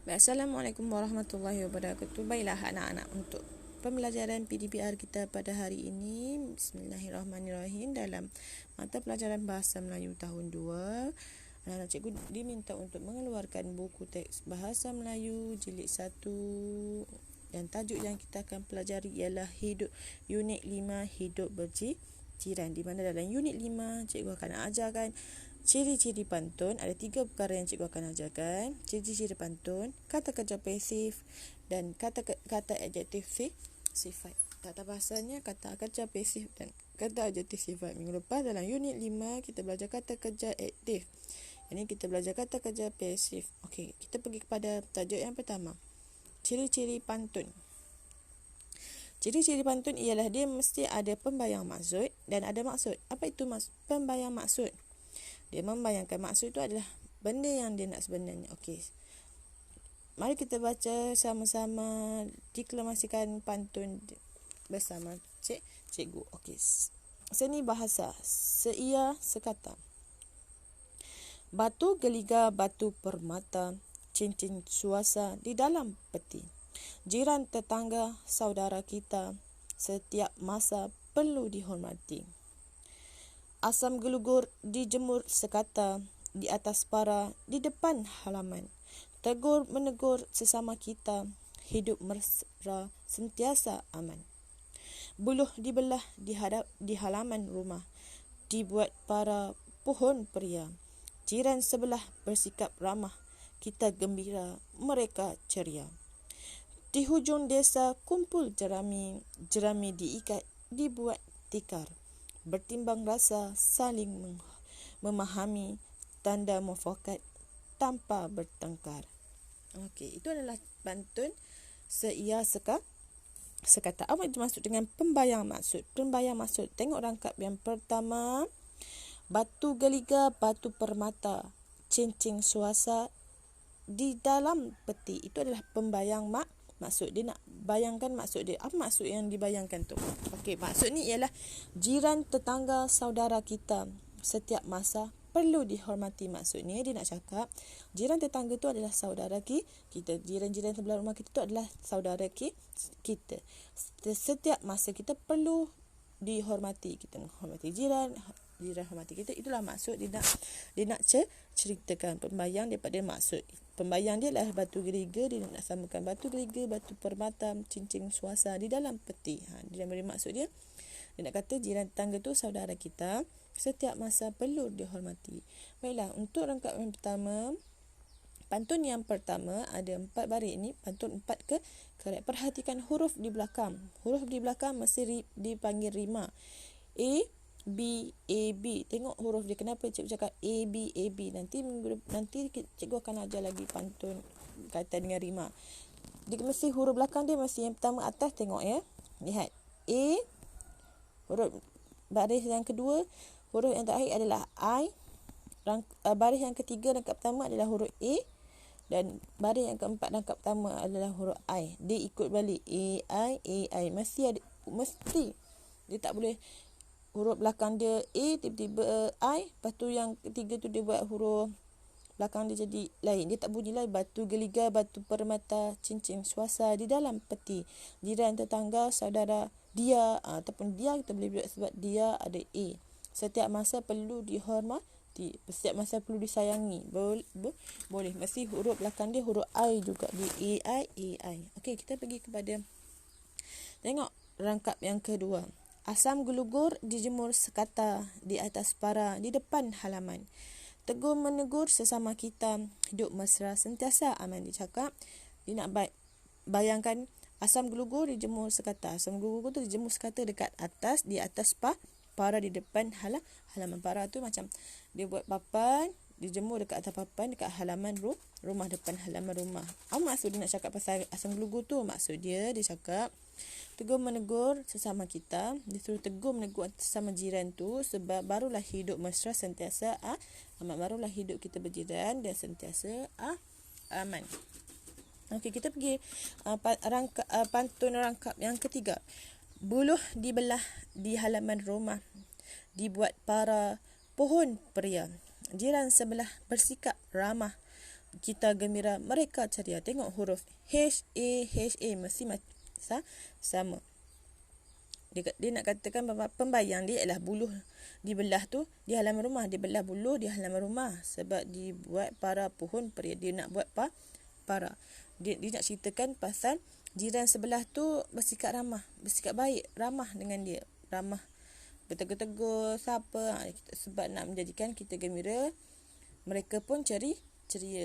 Assalamualaikum warahmatullahi wabarakatuh. Baiklah anak-anak, untuk pembelajaran PDPR kita pada hari ini, Bismillahirrahmanirrahim, dalam mata pelajaran Bahasa Melayu tahun 2, anak-anak cikgu diminta untuk mengeluarkan buku teks Bahasa Melayu jilid 1 dan tajuk yang kita akan pelajari ialah unit 5 hidup berjiran, di mana dalam unit 5 cikgu akan ajarkan ciri-ciri pantun. Ada 3 perkara yang cikgu akan ajarkan: ciri-ciri pantun, kata kerja pasif dan kata adjektif sifat. Tata bahasanya kata kerja pasif dan kata adjektif sifat. Minggu lepas dalam unit 5 kita belajar kata kerja aktif. Ini kita belajar kata kerja pasif. Okey, kita pergi kepada tajuk yang pertama. Ciri-ciri pantun. Ciri-ciri pantun ialah dia mesti ada pembayang maksud dan ada maksud. Apa itu pembayang maksud? Dia membayangkan maksud itu adalah benda yang dia nak sebenarnya. Okey. Mari kita baca sama-sama deklamasikan pantun bersama cikgu. Okey. Seni bahasa, seia sekata. Batu geliga batu permata, cincin suasa di dalam peti. Jiran tetangga saudara kita, setiap masa perlu dihormati. Asam gelugur dijemur sekata, di atas para, di depan halaman. Tegur menegur sesama kita, hidup mesra sentiasa aman. Buluh dibelah di halaman rumah, dibuat para pohon peria. Jiran sebelah bersikap ramah, kita gembira, mereka ceria. Di hujung desa kumpul jerami, jerami diikat, dibuat tikar. Bertimbang rasa, saling memahami, tanda mufakat tanpa bertengkar. Okey, itu adalah pantun seia sekata. Apa itu maksud dengan pembayang maksud? Pembayang maksud, tengok rangkap yang pertama. Batu geliga batu permata, cincin suasa di dalam peti. Itu adalah pembayang maksud. Dia nak bayangkan maksud dia. Apa maksud yang dibayangkan tu? Okey, maksud ni ialah jiran tetangga saudara kita, setiap masa perlu dihormati. Maksudnya dia nak cakap jiran tetangga tu adalah saudara kita. Jiran-jiran sebelah rumah kita tu adalah saudara kita. Setiap masa kita perlu dihormati. Kita menghormati jiran hormati kita. Itulah maksud dia nak ceritakan pembayang daripada maksud. Pembayang dia adalah batu geliga. Dia nak samakan batu geliga, batu permata, cincin suasa di dalam peti. Dia beri maksud dia. Dia nak kata jiran tetangga tu saudara kita, setiap masa perlu dihormati. Baiklah, untuk rangkap yang pertama, pantun yang pertama ada 4 baris ni. Pantun 4 correct. Perhatikan huruf di belakang. Huruf di belakang mesti dipanggil rima. A, B, A, B. Tengok huruf dia. Kenapa cikgu cakap A, B, A, B? Nanti cikgu akan ajar lagi pantun kaitan dengan rima. Dia mesti huruf belakang dia mesti yang pertama atas, tengok ya. Lihat. A, huruf baris yang kedua, huruf yang terakhir adalah I. Baris yang ketiga rangkap pertama adalah huruf A, dan baris yang keempat rangkap pertama adalah huruf I. Dia ikut balik A, I. Mesti dia tak boleh huruf belakang dia A, tiba-tiba I, lepas tu yang ketiga tu dia buat huruf belakang dia jadi lain. Dia tak bunyi lain. Batu geliga, batu permata, cincin suasa di dalam peti. Jiran tetangga, saudara dia, ataupun dia kita boleh buat sebab dia ada A. Setiap masa perlu dihormati. Setiap masa perlu disayangi. Boleh. Mesti huruf belakang dia huruf I juga. Di A, I. Okey, kita pergi kepada tengok rangkap yang kedua. Asam gelugur dijemur sekata, di atas para, di depan halaman. Tegur menegur sesama kita, hidup mesra sentiasa aman. Dia cakap dia nak bayangkan asam gelugur dijemur sekata. Asam gelugur tu dijemur sekata dekat atas, di atas para, di depan halaman. Para tu macam dia buat papan, dijemur dekat atas papan, dekat halaman rumah, depan halaman rumah. Apa maksud dia nak cakap pasal asam gelugur tu? Maksud dia cakap tegur menegur sesama kita. Dia suruh tegur menegur sesama jiran tu, sebab barulah hidup mesra sentiasa aman. Barulah hidup kita berjiran dan sentiasa aman. Okey, kita pergi pantun rangkap yang ketiga. Buluh dibelah di halaman rumah, dibuat para pohon peria. Jiran sebelah bersikap ramah, kita gembira, mereka ceria. Tengok huruf H-A mesti sama. Dia nak katakan pembayang dia ialah buluh dibelah tu di halaman rumah, dia belah buluh di halaman rumah sebab dibuat para pohon peri. Dia nak buat para. Dia nak ceritakan pasal jiran sebelah tu bersikap ramah, bersikap baik, ramah dengan dia. Ramah, bertegur-tegur siapa, sebab nak menjadikan kita gembira, mereka pun ceria.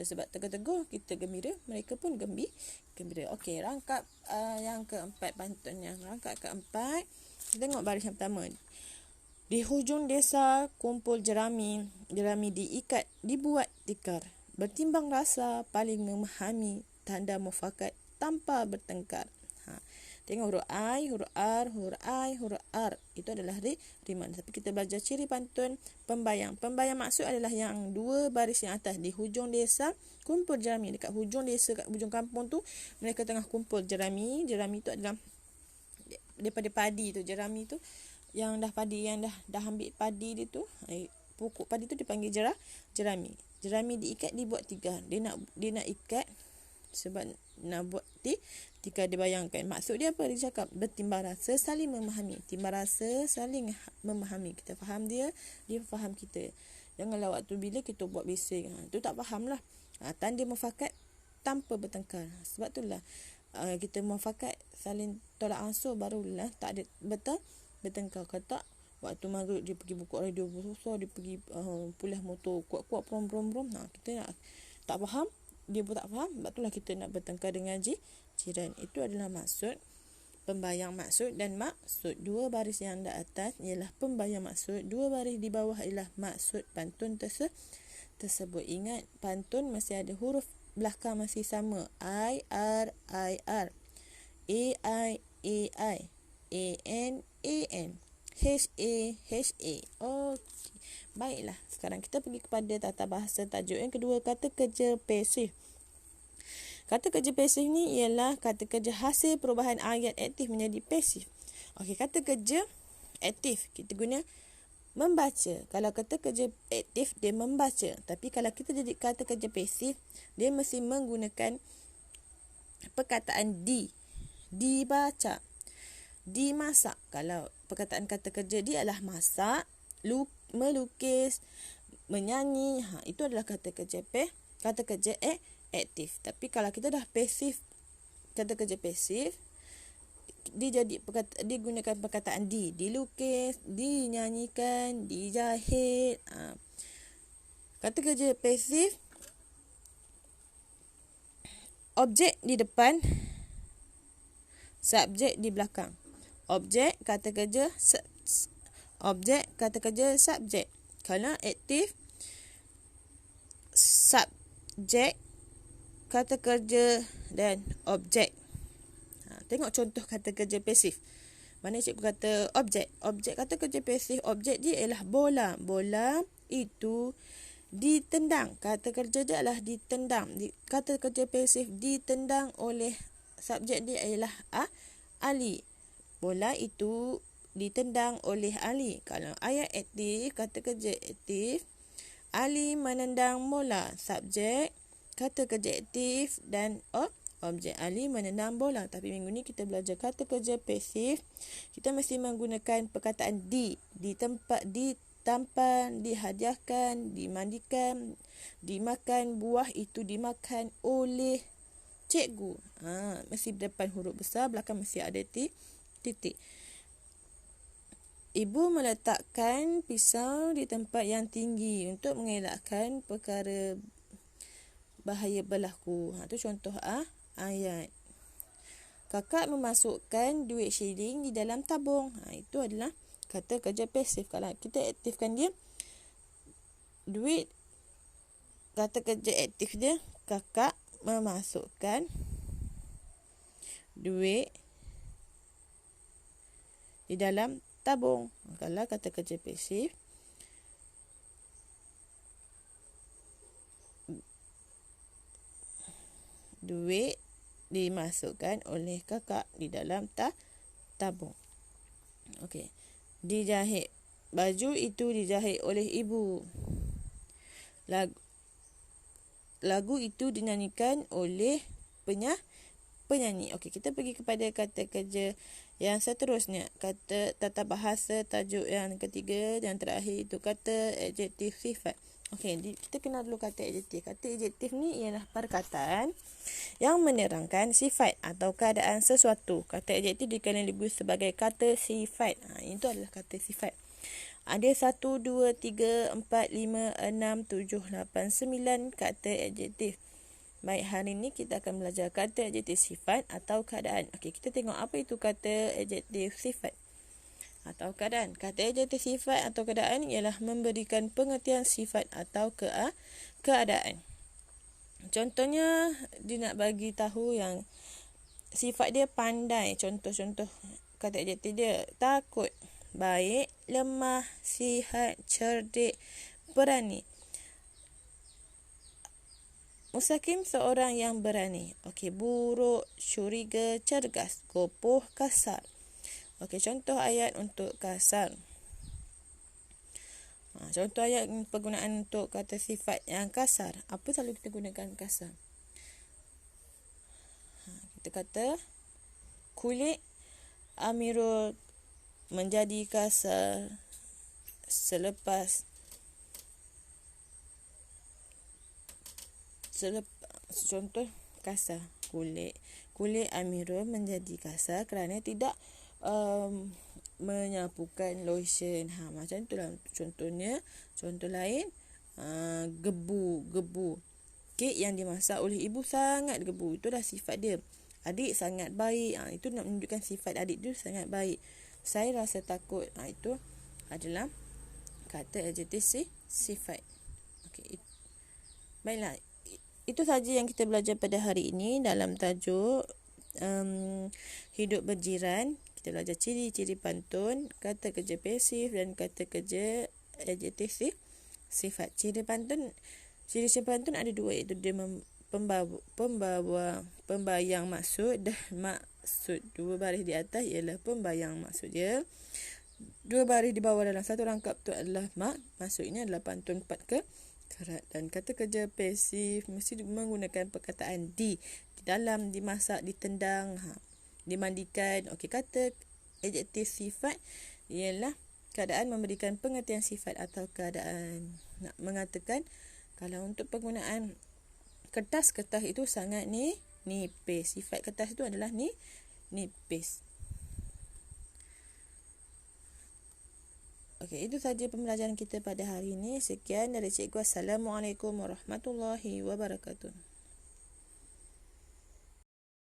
Sebab tegur-tegur kita gembira, mereka pun gembira. Okey, rangkap yang keempat, pantun yang rangkap keempat. Tengok baris yang pertama. Di hujung desa kumpul jerami, jerami diikat, dibuat tikar. Bertimbang rasa, paling memahami, tanda mufakat tanpa bertengkar. Tengok huruf I, huruf R, huruf I, huruf R. Itu adalah riman. Tapi kita belajar ciri pantun pembayang. Pembayang maksud adalah yang dua baris yang atas. Di hujung desa, kumpul jerami. Dekat hujung desa, kat hujung kampung tu, mereka tengah kumpul jerami. Jerami tu adalah daripada padi tu. Jerami tu, yang dah padi, yang dah ambil padi dia tu, pokok padi tu dipanggil jerami. Jerami diikat, dibuat tiga. Dia nak ikat sebab nak buat tikar. Dia bayangkan maksud dia apa. Dia cakap bertimbang rasa, saling memahami. Timbang rasa, saling memahami. Kita faham dia faham kita. Janganlah waktu bila kita buat bising, tu tak faham lah. Tanda mufakat tanpa bertengkar. Sebab itulah kita mufakat saling tolak ansur, barulah tak ada bertengkar. Kata waktu maghrib dia pergi buka radio besar, dia pergi pulas motor kuat-kuat prom. Kita nak tak faham, dia pun tak faham. Sebab itulah kita nak bertengkar dengan jiran. Itu adalah maksud pembayang maksud dan maksud. Dua baris yang di atas ialah pembayang maksud, dua baris di bawah ialah maksud pantun tersebut. Ingat, pantun masih ada huruf belakang masih sama. I, R, I, R. A, I, A, I. A, N, A, N. H, A, H, A. Okey. Baiklah, sekarang kita pergi kepada tata bahasa tajuk yang kedua, kata kerja pasif. Kata kerja pasif ni ialah kata kerja hasil perubahan ayat aktif menjadi pasif. Okey, kata kerja aktif kita guna membaca. Kalau kata kerja aktif dia membaca, tapi kalau kita jadi kata kerja pasif, dia mesti menggunakan perkataan dibaca, dimasak. Kalau perkataan kata kerja dia adalah masak, melukis, menyanyi, itu adalah kata kerja aktif. Tapi kalau kita dah pasif, kata kerja pasif, dia gunakan perkataan dilukis, dinyanyikan, dijahit. Kata kerja pasif, objek di depan, subjek di belakang. Objek kata kerja subjek. Kalau aktif, subjek, kata kerja dan objek. Tengok contoh kata kerja pasif. Mana cikgu kata objek. Objek kata kerja pasif, objek dia ialah bola. Bola itu ditendang. Kata kerja dia adalah ditendang. Kata kerja pasif ditendang oleh subjek dia ialah Ali. Bola itu ditendang oleh Ali. Kalau ayat aktif, kata kerja aktif, Ali menendang bola. Subjek, kata kerja aktif dan objek. Ali menendang bola. Tapi minggu ni kita belajar kata kerja pasif. Kita mesti menggunakan perkataan ditampan, dihadiahkan, dimandikan, dimakan. Buah itu dimakan oleh cikgu. Mesti depan huruf besar, belakang mesti ada titik. Ibu meletakkan pisau di tempat yang tinggi untuk mengelakkan perkara bahaya berlaku. Itu contoh ayat. Kakak memasukkan duit shilling di dalam tabung. Itu adalah kata kerja pasif. Kalau kita aktifkan dia, duit, kata kerja aktif dia, kakak memasukkan duit di dalam tabung. Kalau kata kerja pasif, duit dimasukkan oleh kakak di dalam tabung. Okey. Dijahit. Baju itu dijahit oleh ibu. lagu itu dinyanyikan oleh penyanyi. Okey, kita pergi kepada kata kerja yang seterusnya. Kata tata bahasa tajuk yang ketiga dan terakhir itu kata adjektif sifat. Okey, kita kenal dulu kata adjektif. Kata adjektif ni ialah perkataan yang menerangkan sifat atau keadaan sesuatu. Kata adjektif dikenali sebagai kata sifat. Itu adalah kata sifat. Ada 1, 2, 3, 4, 5, 6, 7, 8, 9 kata adjektif. Baik, hari ini kita akan belajar kata adjektif sifat atau keadaan. Okey, kita tengok apa itu kata adjektif sifat atau keadaan. Kata adjektif sifat atau keadaan ialah memberikan pengertian sifat atau keadaan. Contohnya, dia nak bagi tahu yang sifat dia pandai. Contoh-contoh kata adjektif dia: takut, baik, lemah, sihat, cerdik, berani. Mustaqim seorang yang berani. Okey, buruk, curiga, cergas, kopoh, kasar. Okey, contoh ayat untuk kasar. Contoh ayat penggunaan untuk kata sifat yang kasar. Apa selalu kita gunakan kasar? Kita kata kulit Amirul menjadi kasar selepas contoh kasar, kulit Amirul menjadi kasar kerana tidak menyapukan lotion. Macam itulah contohnya. Contoh lain, gebu. Kek yang dimasak oleh ibu sangat gebu. Itulah sifat dia. Adik sangat baik. Itu nak menunjukkan sifat adik tu sangat baik. Saya rasa takut. Itu adalah kata adjektif sifat. Okey. Baiklah. Itu saja yang kita belajar pada hari ini dalam tajuk hidup berjiran. Kita belajar ciri-ciri pantun, kata kerja pasif dan kata kerja adjektif sifat. Ciri pantun ada dua, iaitu dia pembayang maksud dan maksud. Dua baris di atas ialah pembayang maksud dia. Dua baris di bawah dalam satu rangkap tu adalah maksudnya adalah pantun 4 kerat. Dan kata kerja pasif mesti menggunakan perkataan di dalam, dimasak, ditendang, dimandikan. Okey, kata adjektif sifat ialah keadaan memberikan pengertian sifat atau keadaan. Nak mengatakan kalau untuk penggunaan kertas itu sangat nipis. Sifat kertas itu adalah nipis. Okey, itu saja pembelajaran kita pada hari ini. Sekian dari cikgu. Assalamualaikum warahmatullahi wabarakatuh.